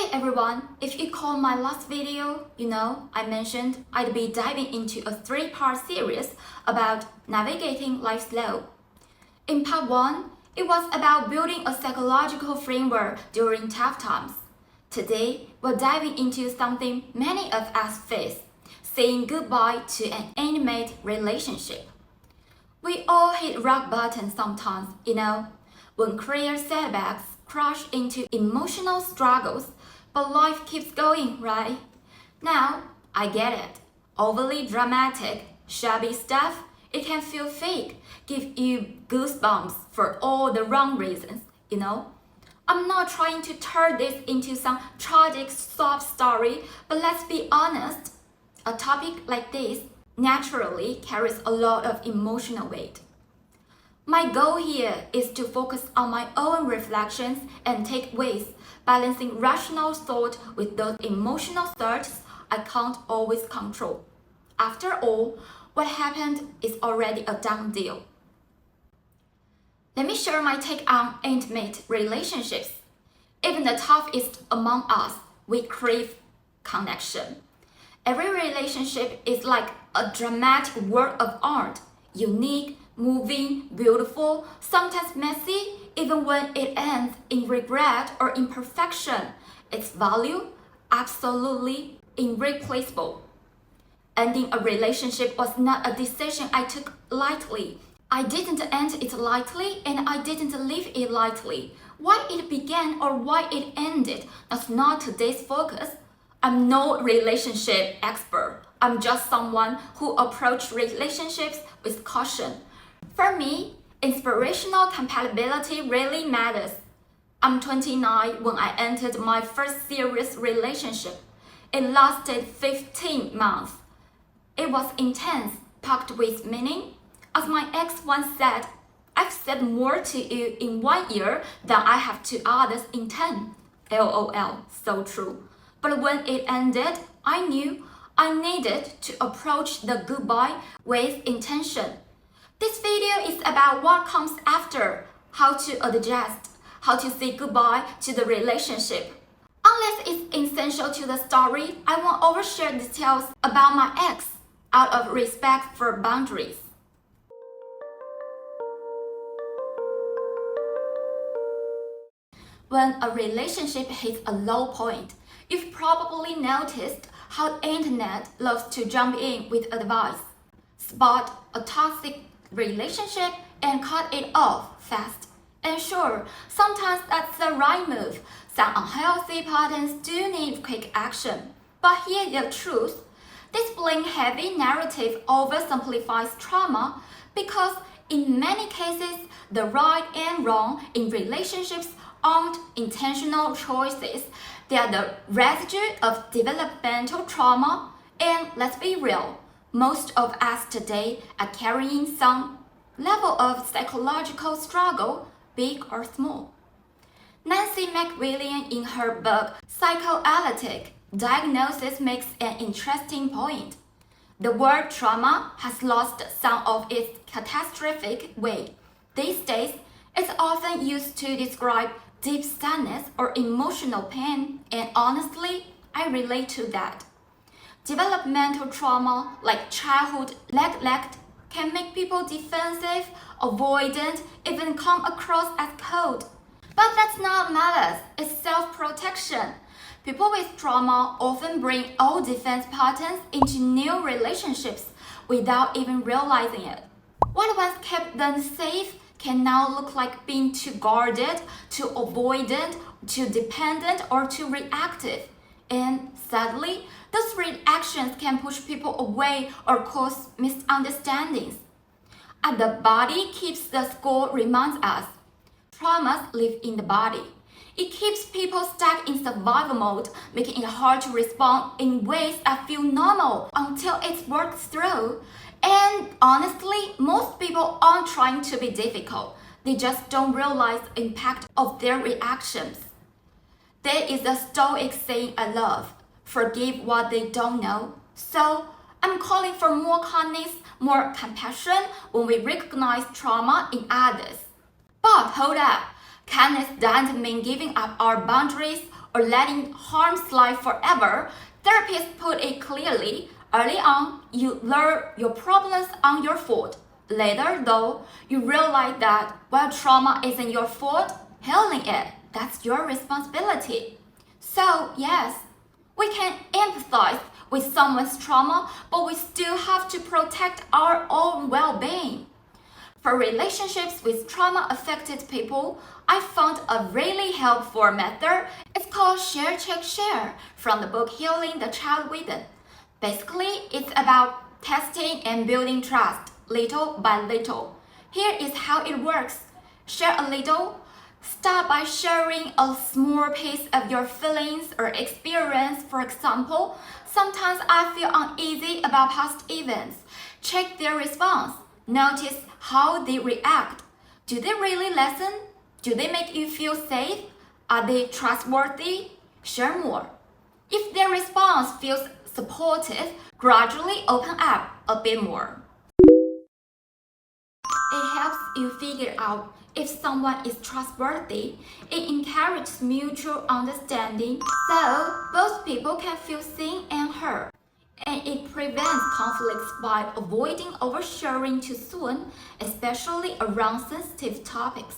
Hey everyone, if you call my last video, I mentioned I'd be diving into a 3-part series about navigating life slow. In part 1, it was about building a psychological framework during tough times. Today, we're diving into something many of us face, saying goodbye to an intimate relationship. We all hit rock bottom sometimes, when career setbacks crush into emotional struggles, but life keeps going, right? Now, I get it. Overly dramatic, shabby stuff, it can feel fake, give you goosebumps for all the wrong reasons, I'm not trying to turn this into some tragic sob story, but let's be honest, a topic like this naturally carries a lot of emotional weight. My goal here is to focus on my own reflections and takeaways, balancing rational thought with those emotional surges I can't always control. After all, what happened is already a done deal. Let me share my take on intimate relationships. Even the toughest among us, we crave connection. Every relationship is like a dramatic work of art, unique, moving, beautiful, sometimes messy, even when it ends in regret or imperfection. Its value, absolutely irreplaceable. Ending a relationship was not a decision I took lightly. I didn't end it lightly and I didn't leave it lightly. Why it began or why it ended, that's not today's focus. I'm no relationship expert. I'm just someone who approaches relationships with caution. For me, inspirational compatibility really matters. I'm 29 when I entered my first serious relationship. It lasted 15 months. It was intense, packed with meaning. As my ex once said, I've said more to you in 1 year than I have to others in 10. LOL, so true. But when it ended, I knew I needed to approach the goodbye with intention. This video is about what comes after, how to adjust, how to say goodbye to the relationship. Unless it's essential to the story, I won't overshare details about my ex out of respect for boundaries. When a relationship hits a low point, you've probably noticed how the internet loves to jump in with advice. Spot a toxic relationship and cut it off fast. And sure, sometimes that's the right move. Some unhealthy patterns do need quick action. But here's the truth. This blame-heavy narrative oversimplifies trauma because in many cases, the right and wrong in relationships aren't intentional choices. They are the residue of developmental trauma. And let's be real, most of us today are carrying some level of psychological struggle, big or small. Nancy McWilliams in her book Psychoanalytic Diagnosis makes an interesting point. The word trauma has lost some of its catastrophic weight. These days, it's often used to describe deep sadness or emotional pain, and honestly, I relate to that. Developmental trauma, like childhood neglect, can make people defensive, avoidant, even come across as cold. But that's not malice, it's self-protection. People with trauma often bring old defense patterns into new relationships without even realizing it. What once kept them safe can now look like being too guarded, too avoidant, too dependent, or too reactive. And sadly, those reactions can push people away or cause misunderstandings. And the body keeps the score reminds us. Traumas live in the body. It keeps people stuck in survival mode, making it hard to respond in ways that feel normal until it's worked through. And honestly, most people aren't trying to be difficult. They just don't realize the impact of their reactions. There is a Stoic saying I love, forgive what they don't know. So I'm calling for more kindness, more compassion when we recognize trauma in others. But hold up, kindness doesn't mean giving up our boundaries or letting harm slide forever, therapists put it clearly. Early on, you learn your problems aren't your fault. Later, though, you realize that while trauma isn't your fault, healing it, that's your responsibility. So, yes, we can empathize with someone's trauma, but we still have to protect our own well-being. For relationships with trauma-affected people, I found a really helpful method. It's called Share, Check, Share from the book Healing the Child Within. Basically, it's about testing and building trust, little by little. Here is how it works. Share a little. Start by sharing a small piece of your feelings or experience. For example, sometimes I feel uneasy about past events. Check their response. Notice how they react. Do they really listen? Do they make you feel safe? Are they trustworthy? Share more. If their response feels supportive, gradually open up a bit more. It helps you figure out if someone is trustworthy. It encourages mutual understanding so both people can feel seen and heard. And it prevents conflicts by avoiding oversharing too soon, especially around sensitive topics.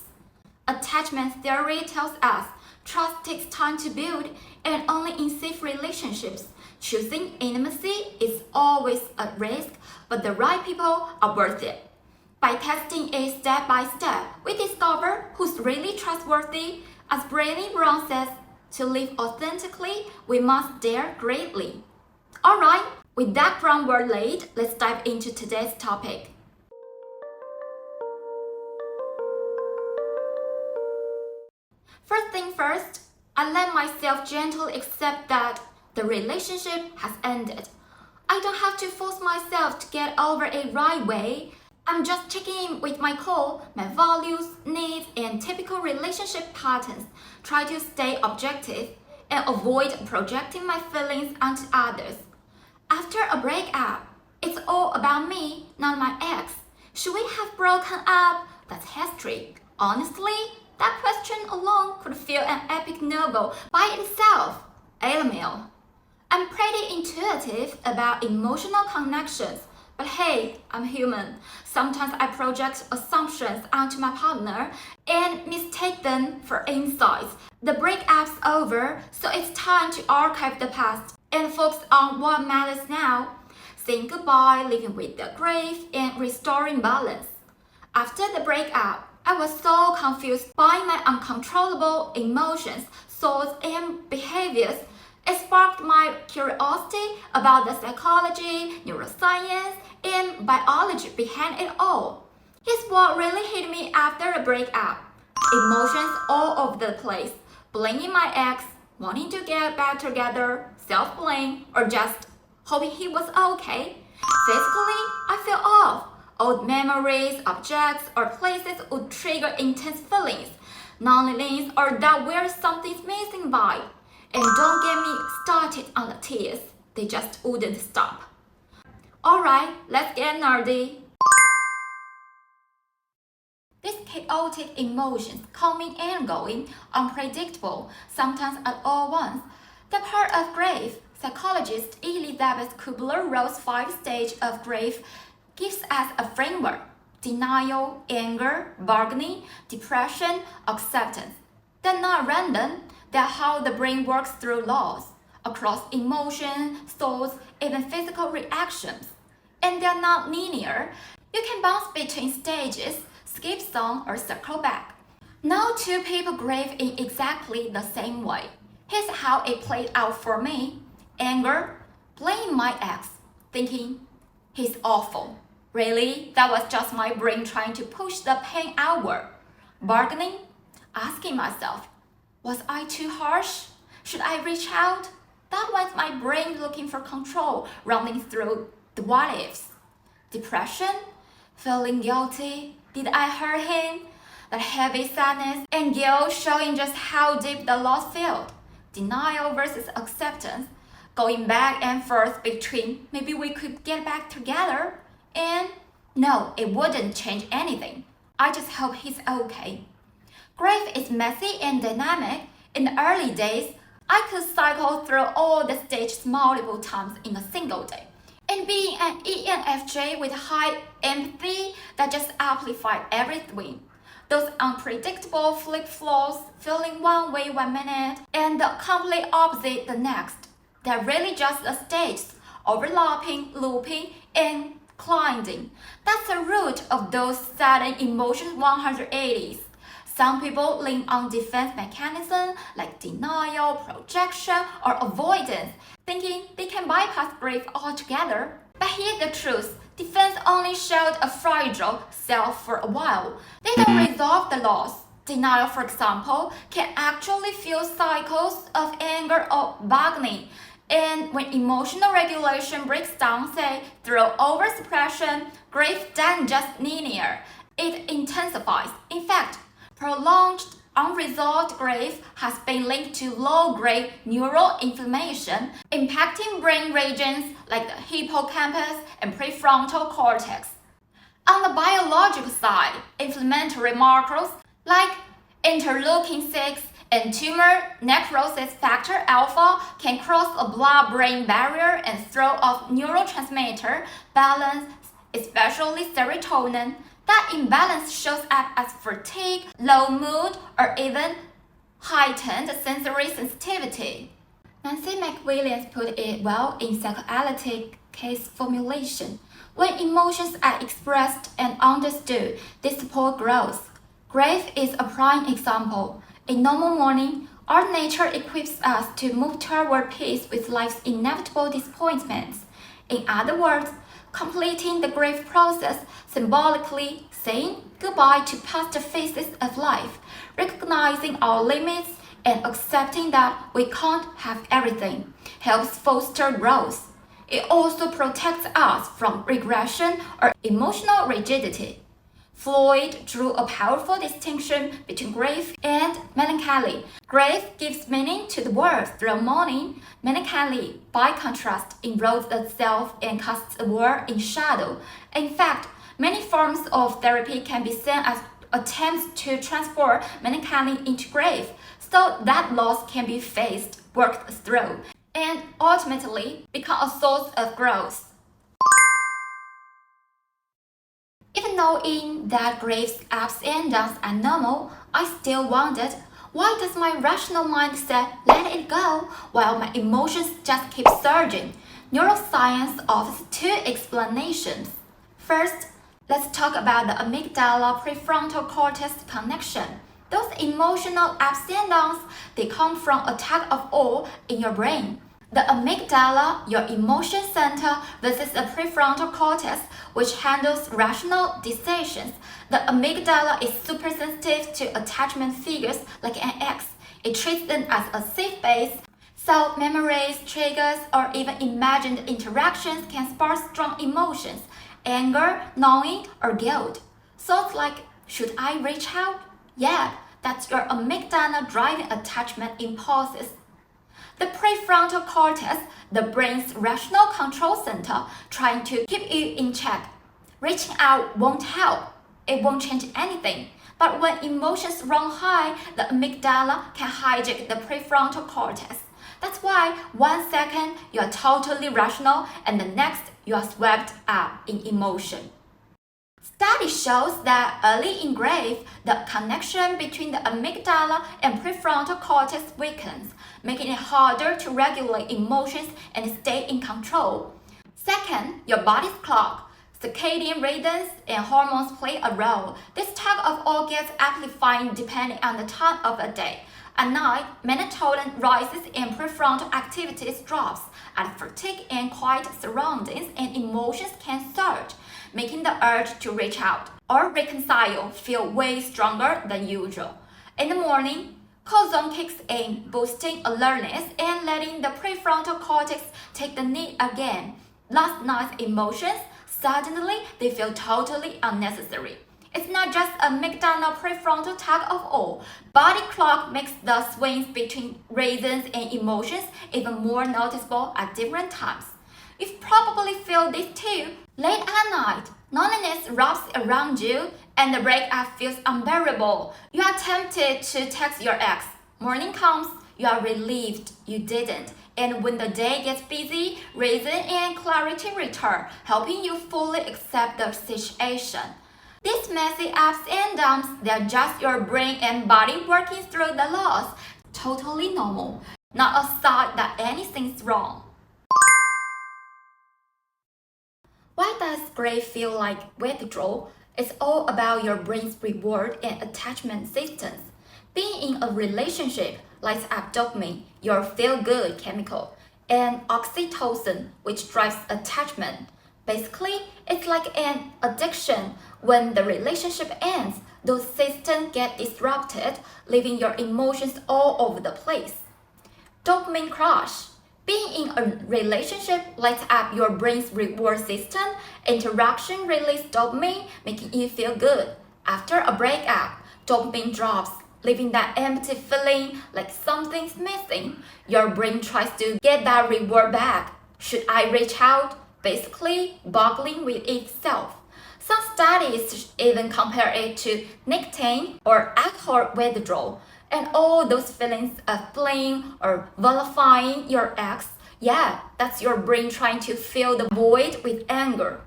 Attachment theory tells us trust takes time to build, and only in safe relationships. Choosing intimacy is always a risk, but the right people are worth it. By testing it step by step, we discover who's really trustworthy. As Brené Brown says, to live authentically, we must dare greatly. Alright, with that groundwork laid, let's dive into today's topic. First thing first, I let myself gently accept that the relationship has ended. I don't have to force myself to get over it right away. I'm just checking in with my core, my values, needs, and typical relationship patterns. Try to stay objective and avoid projecting my feelings onto others. After a breakup, it's all about me, not my ex. Should we have broken up? That's history. Honestly, that question alone could feel an epic novel by itself. LML. I'm pretty intuitive about emotional connections, but hey, I'm human. Sometimes I project assumptions onto my partner and mistake them for insights. The breakup's over, so it's time to archive the past and focus on what matters now. Saying goodbye, living with the grief, and restoring balance. After the breakup, I was so confused by my uncontrollable emotions, thoughts, and behaviors. It sparked my curiosity about the psychology, neuroscience, and biology behind it all. Here's what really hit me after a breakup. Emotions all over the place. Blaming my ex, wanting to get back together, self-blame, or just hoping he was okay. Physically, I feel off. Old memories, objects, or places would trigger intense feelings. Loneliness or that weird something's missing vibe. And don't get me started on the tears. They just wouldn't stop. Alright, let's get nerdy. These chaotic emotions, coming and going, unpredictable, sometimes at all once. The part of grief, psychologist Elizabeth Kubler-Ross's 5-stage of grief gives us a framework: denial, anger, bargaining, depression, acceptance. They're not random. They're how the brain works through laws, across emotions, thoughts, even physical reactions. And they're not linear. You can bounce between stages, skip some, or circle back. No two people grieve in exactly the same way. Here's how it played out for me. Anger, blaming my ex, thinking, he's awful. Really? That was just my brain trying to push the pain outward. Bargaining, asking myself, was I too harsh? Should I reach out? That was my brain looking for control, running through the what ifs. Depression, feeling guilty. Did I hurt him? That heavy sadness and guilt showing just how deep the loss felt. Denial versus acceptance, going back and forth between maybe we could get back together and no, it wouldn't change anything. I just hope he's okay. Grief is messy and dynamic. In the early days, I could cycle through all the stages multiple times in a single day. And being an ENFJ with high empathy that just amplified everything. Those unpredictable flip-flops, feeling one way 1 minute and the complete opposite the next. They're really just the stages, overlapping, looping, and climbing. That's the root of those sudden emotion 180s. Some people lean on defense mechanisms like denial, projection, or avoidance, thinking they can bypass grief altogether. But here's the truth. Defense only showed a fragile self for a while. They don't resolve the loss. Denial, for example, can actually fuel cycles of anger or bargaining. And when emotional regulation breaks down, say, through oversuppression, grief doesn't just linear. It intensifies. In fact, prolonged unresolved grief has been linked to low-grade neural inflammation, impacting brain regions like the hippocampus and prefrontal cortex. On the biological side, inflammatory markers like interleukin-6 and tumor necrosis factor alpha can cross a blood-brain barrier and throw off neurotransmitter balance, especially serotonin. That imbalance shows up as fatigue, low mood, or even heightened sensory sensitivity. Nancy McWilliams put it well in psychoanalytic case formulation. When emotions are expressed and understood, they support growth. Grief is a prime example. In normal morning, our nature equips us to move toward peace with life's inevitable disappointments. In other words, completing the grief process, symbolically saying goodbye to past phases of life, recognizing our limits and accepting that we can't have everything, helps foster growth. It also protects us from regression or emotional rigidity. Freud drew a powerful distinction between grief and melancholy. Grief gives meaning to the world through mourning. Melancholy, by contrast, erodes the self and casts the world in shadow. In fact, many forms of therapy can be seen as attempts to transform melancholy into grief, so that loss can be faced, worked through, and ultimately become a source of growth. Even knowing that grief's ups and downs are normal, I still wondered, why does my rational mind say let it go while my emotions just keep surging? Neuroscience offers two explanations. First, let's talk about the amygdala prefrontal cortex connection. Those emotional ups and downs, they come from a tug of war in your brain. The amygdala, your emotion center, versus the prefrontal cortex, which handles rational decisions. The amygdala is super sensitive to attachment figures like an ex. It treats them as a safe base. So memories, triggers, or even imagined interactions can spark strong emotions, anger, knowing, or guilt. Thoughts like, should I reach out? Yeah, that's your amygdala driving attachment impulses. The prefrontal cortex, the brain's rational control center, trying to keep you in check. Reaching out won't help. It won't change anything. But when emotions run high, the amygdala can hijack the prefrontal cortex. That's why 1 second you are totally rational and the next you are swept up in emotion. Study shows that early in grief, the connection between the amygdala and prefrontal cortex weakens, making it harder to regulate emotions and stay in control. Second, your body's clock. Circadian rhythms and hormones play a role. This tug of war gets amplified depending on the time of the day. At night, melatonin rises and prefrontal activities drops. At fatigue and quiet surroundings, and emotions can surge, making the urge to reach out or reconcile feel way stronger than usual. In the morning, cortisol kicks in, boosting alertness and letting the prefrontal cortex take the lead again. Last night's emotions, suddenly they feel totally unnecessary. It's not just a amygdala prefrontal tug of war. Body clock makes the swings between reasons and emotions even more noticeable at different times. You've probably felt this too. Late at night, loneliness wraps around you and the breakup feels unbearable. You are tempted to text your ex. Morning comes, you are relieved you didn't. And when the day gets busy, reason and clarity return, helping you fully accept the situation. These messy ups and downs, they're just your brain and body working through the loss. Totally normal, not a sign that anything's wrong. Why does grief feel like withdrawal? It's all about your brain's reward and attachment systems. Being in a relationship lights up dopamine, your feel-good chemical, and oxytocin, which drives attachment. Basically, it's like an addiction. When the relationship ends, those systems get disrupted, leaving your emotions all over the place. Dopamine crash. Being in a relationship lights up your brain's reward system. Interaction release dopamine, making you feel good. After a breakup, dopamine drops, leaving that empty feeling like something's missing. Your brain tries to get that reward back. Should I reach out? Basically, boggling with itself. Some studies even compare it to nicotine or alcohol withdrawal. And all those feelings of fleeing or vilifying your ex, yeah, that's your brain trying to fill the void with anger.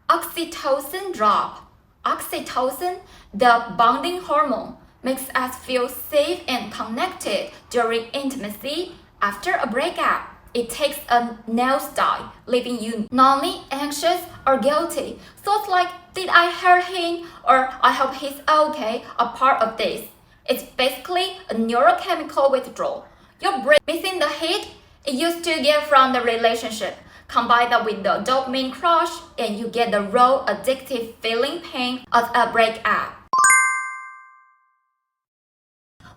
Oxytocin drop. Oxytocin, the bonding hormone, makes us feel safe and connected during intimacy. After a breakup, it takes a nosedive, leaving you lonely, anxious, or guilty. Thoughts like, did I hurt him? Or I hope he's okay are part of this. It's basically a neurochemical withdrawal. Your brain missing the hit it used to get from the relationship. Combine that with the dopamine crush, and you get the raw, addictive feeling pain of a breakup.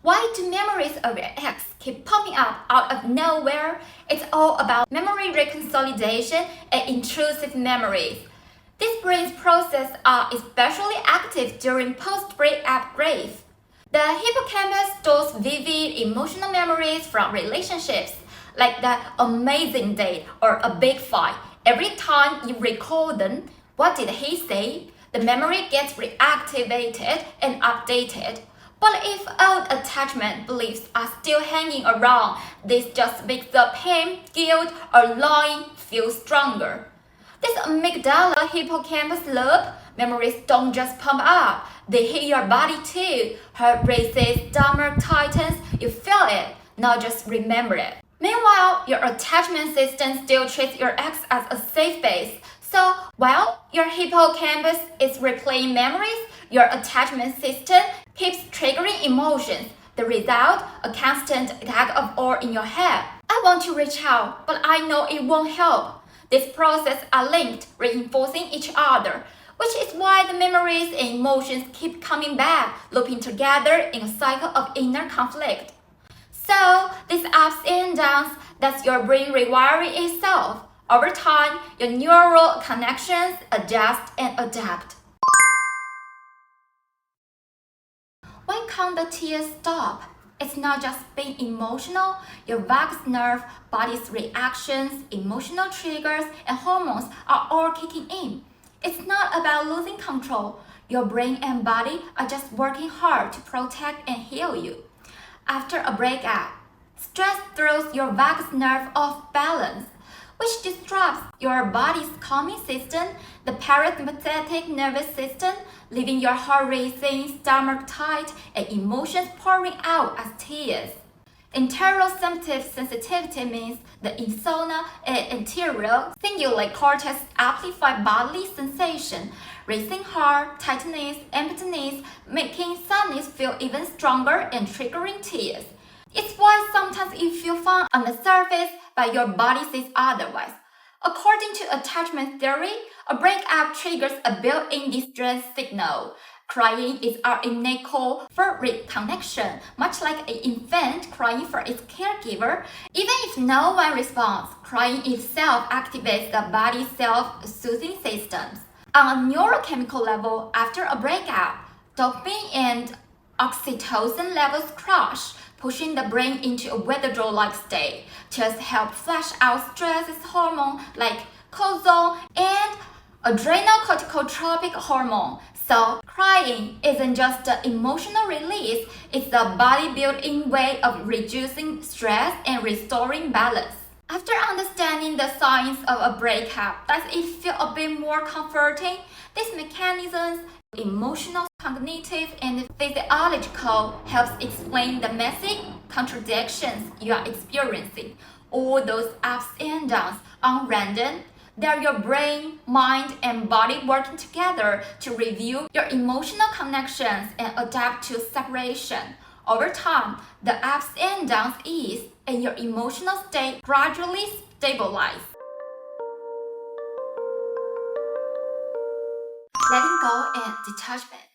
Why do memories of your ex keep popping up out of nowhere? It's all about memory reconsolidation and intrusive memories. These brain processes are especially active during post-breakup grief. The hippocampus stores vivid emotional memories from relationships, like that amazing date or a big fight. Every time you recall them, what did he say? The memory gets reactivated and updated. But if old attachment beliefs are still hanging around, this just makes the pain, guilt, or longing feel stronger. This amygdala hippocampus loop, memories don't just pump up, they hit your body too. Heart races, stomach tightens, you feel it, not just remember it. Meanwhile, your attachment system still treats your ex as a safe base. So, while your hippocampus is replaying memories, your attachment system keeps triggering emotions. The result, a constant attack of all in your head. I want to reach out, but I know it won't help. These processes are linked, reinforcing each other, which is why the memories and emotions keep coming back, looping together in a cycle of inner conflict. So, these ups and downs, that's your brain rewiring itself. Over time, your neural connections adjust and adapt. Why can't the tears stop? It's not just being emotional. Your vagus nerve, body's reactions, emotional triggers, and hormones are all kicking in. It's not about losing control. Your brain and body are just working hard to protect and heal you. After a breakup, stress throws your vagus nerve off balance, which disrupts your body's calming system, the parasympathetic nervous system, leaving your heart racing, stomach tight, and emotions pouring out as tears. Interoceptive sensitivity means the insona and anterior cingulate cortex amplify bodily sensation, racing heart, tightness, emptiness, making sadness feel even stronger and triggering tears. It's why sometimes you feel fine on the surface, but your body says otherwise. According to attachment theory, a breakup triggers a built-in distress signal. Crying is our innate call for reconnection, much like an infant crying for its caregiver. Even if no one responds, crying itself activates the body's self-soothing systems. On a neurochemical level, after a breakup, dopamine and oxytocin levels crash, pushing the brain into a withdrawal-like state. Tears help flush out stress hormones like cortisol and adrenocorticotropic hormone. So, crying isn't just an emotional release, it's a body built-in way of reducing stress and restoring balance. After understanding the science of a breakup, does it feel a bit more comforting? These mechanisms, emotional, cognitive, and physiological, helps explain the messy contradictions you are experiencing. All those ups and downs aren't random. They're your brain, mind, and body working together to review your emotional connections and adapt to separation. Over time, the ups and downs ease, and your emotional state gradually stabilizes. Letting go and detachment.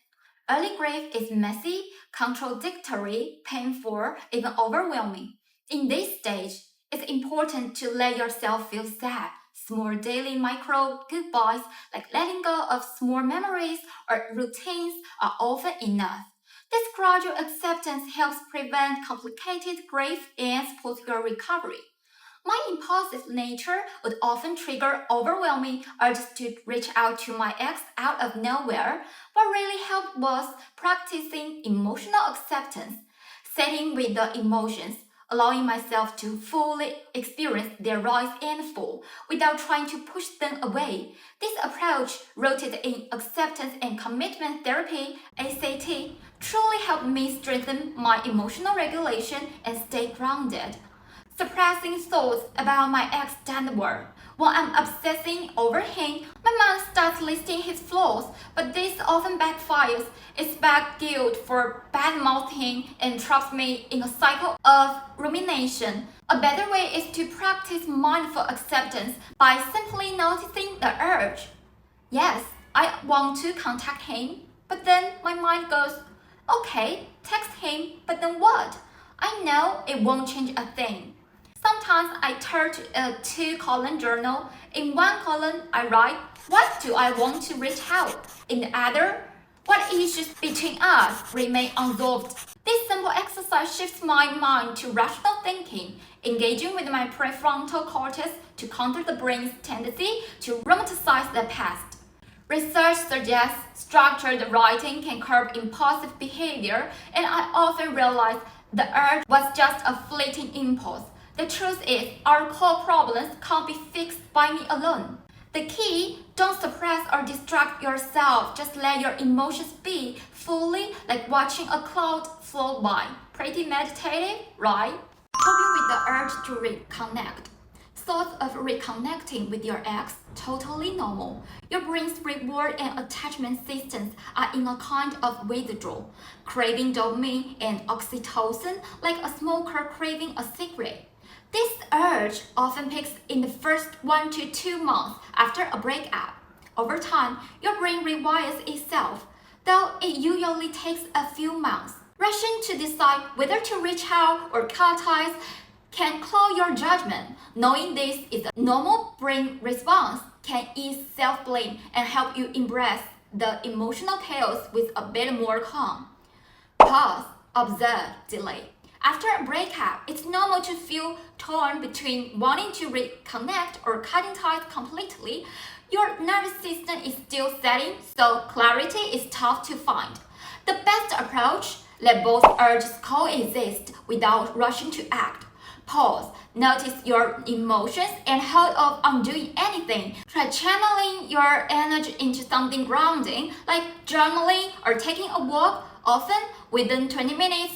Early grief is messy, contradictory, painful, even overwhelming. In this stage, it's important to let yourself feel sad. Small daily micro goodbyes, like letting go of small memories or routines, are often enough. This gradual acceptance helps prevent complicated grief and support your recovery. My impulsive nature would often trigger overwhelming urges to reach out to my ex out of nowhere. What really helped was practicing emotional acceptance, sitting with the emotions, allowing myself to fully experience their rise and fall without trying to push them away. This approach, rooted in acceptance and commitment therapy (ACT), truly helped me strengthen my emotional regulation and stay grounded. Suppressing thoughts about my ex doesn't work. When I'm obsessing over him, my mind starts listing his flaws, but this often backfires. It's bad guilt for bad-mouthing and traps me in a cycle of rumination. A better way is to practice mindful acceptance by simply noticing the urge. Yes, I want to contact him, but then my mind goes, okay, text him, but then what? I know it won't change a thing. Sometimes I turn to a two-column journal. In one column, I write, what do I want to reach out? In the other, what issues between us remain unsolved? This simple exercise shifts my mind to rational thinking, engaging with my prefrontal cortex to counter the brain's tendency to romanticize the past. Research suggests structured writing can curb impulsive behavior, and I often realize the urge was just a fleeting impulse. The truth is, our core problems can't be fixed by me alone. The key, don't suppress or distract yourself. Just let your emotions be fully, like watching a cloud float by. Pretty meditative, right? Coping with the urge to reconnect. Thoughts of reconnecting with your ex, totally normal. Your brain's reward and attachment systems are in a kind of withdrawal, craving dopamine and oxytocin like a smoker craving a cigarette. This urge often peaks in the first 1 to 2 months after a breakup. Over time, your brain rewires itself, though it usually takes a few months. Rushing to decide whether to reach out or cut ties can cloud your judgment. Knowing this is a normal brain response can ease self-blame and help you embrace the emotional chaos with a bit more calm. Pause, observe, delay. After a breakup, it's normal to feel torn between wanting to reconnect or cutting ties completely. Your nervous system is still setting, so clarity is tough to find. The best approach, let both urges coexist without rushing to act. Pause, notice your emotions, and hold off on doing anything. Try channeling your energy into something grounding, like journaling or taking a walk. Often, within 20 minutes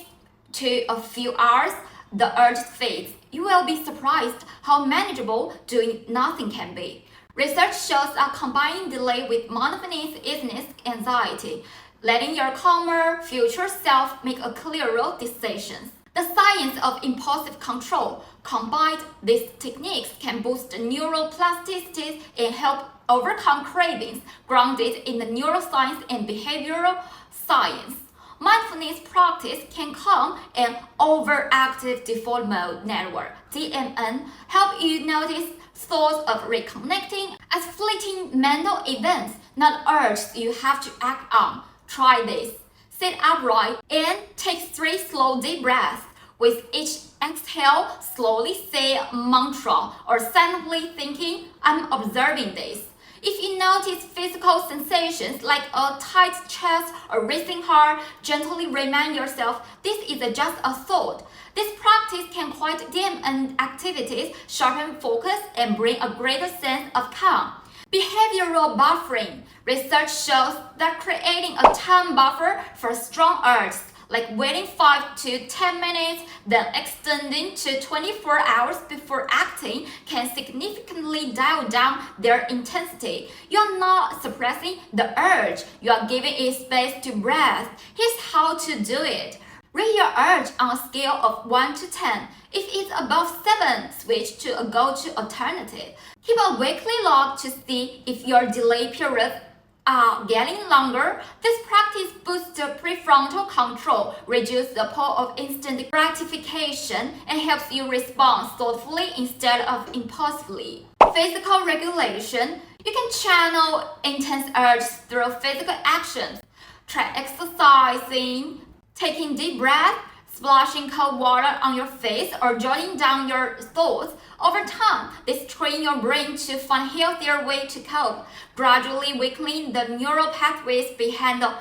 to a few hours, the urge fades. You will be surprised how manageable doing nothing can be. Research shows that combining delay with mindfulness eases anxiety, letting your calmer future self make a clearer decisions. The science of impulsive control combined these techniques can boost neuroplasticity and help overcome cravings grounded in the neuroscience and behavioral science. Mindfulness practice can calm an overactive default mode network (DMN), help you notice thoughts of reconnecting as fleeting mental events, not urges you have to act on. Try this. Sit upright and take 3 slow deep breaths. With each exhale, slowly say a mantra or silently thinking, I'm observing this. If you notice physical sensations like a tight chest or racing heart, gently remind yourself this is just a thought. This practice can quiet dim activities, sharpen focus, and bring a greater sense of calm. Behavioral buffering. Research shows that creating a time buffer for strong urges, like waiting 5 to 10 minutes, then extending to 24 hours before acting, can significantly dial down their intensity. You are not suppressing the urge, you are giving it space to breathe. Here's how to do it. Rate your urge on a scale of 1 to 10. If it's above 7, switch to a go-to alternative. Keep a weekly log to see if your delay periods are getting longer. This practice boosts the prefrontal control, reduces the pull of instant gratification, and helps you respond thoughtfully instead of impulsively. Physical regulation. You can channel intense urges through physical actions. Try exercising, taking deep breaths, splashing cold water on your face, or jotting down your thoughts. Over time, this trains your brain to find healthier ways to cope, gradually weakening the neural pathways behind the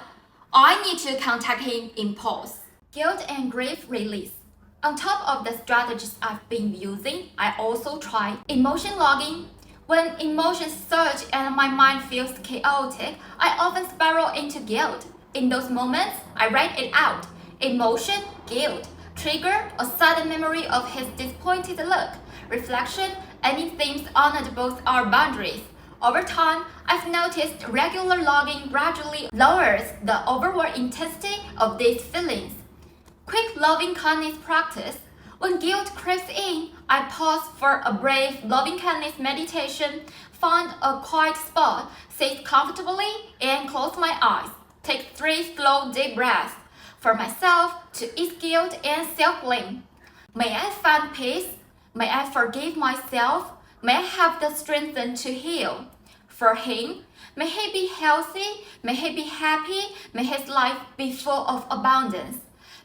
"I need to contact him" impulse. Guilt and grief release. On top of the strategies I've been using, I also try emotion logging. When emotions surge and my mind feels chaotic, I often spiral into guilt. In those moments, I write it out. Emotion, guilt. Trigger, a sudden memory of his disappointed look. Reflection, any themes honored both our boundaries. Over time, I've noticed regular logging gradually lowers the overall intensity of these feelings. Quick loving kindness practice. When guilt creeps in, I pause for a brief loving kindness meditation, find a quiet spot, sit comfortably, and close my eyes. Take 3 slow deep breaths. For myself, to ease guilt and self-blame. May I find peace? May I forgive myself? May I have the strength to heal? For him, may he be healthy, may he be happy, may his life be full of abundance.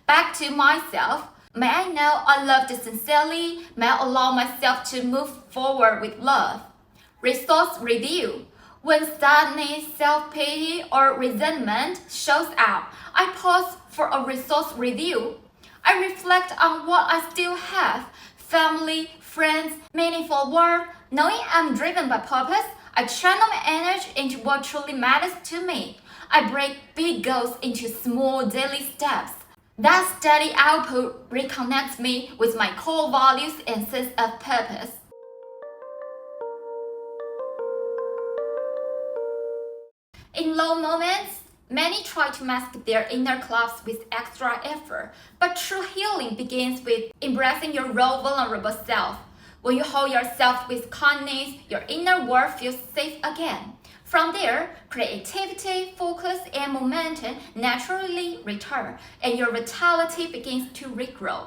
Back to myself, may I know I loved sincerely, may I allow myself to move forward with love. Resource review. When sadness, self-pity, or resentment shows up, I pause for a resource review. I reflect on what I still have: family, friends, meaningful work. Knowing I'm driven by purpose, I channel my energy into what truly matters to me. I break big goals into small daily steps. That steady output reconnects me with my core values and sense of purpose. In low moments, many try to mask their inner collapse with extra effort, but true healing begins with embracing your raw, vulnerable self. When you hold yourself with kindness, your inner world feels safe again. From there, creativity, focus, and momentum naturally return, and your vitality begins to regrow.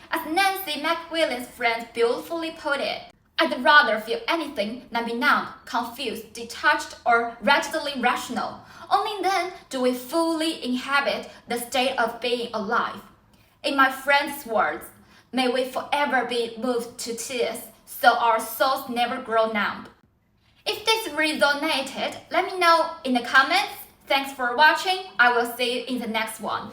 As Nancy McWilliams' friend beautifully put it, I'd rather feel anything than be numb, confused, detached, or wretchedly rational. Only then do we fully inhabit the state of being alive. In my friend's words, may we forever be moved to tears, so our souls never grow numb. If this resonated, let me know in the comments. Thanks for watching. I will see you in the next one.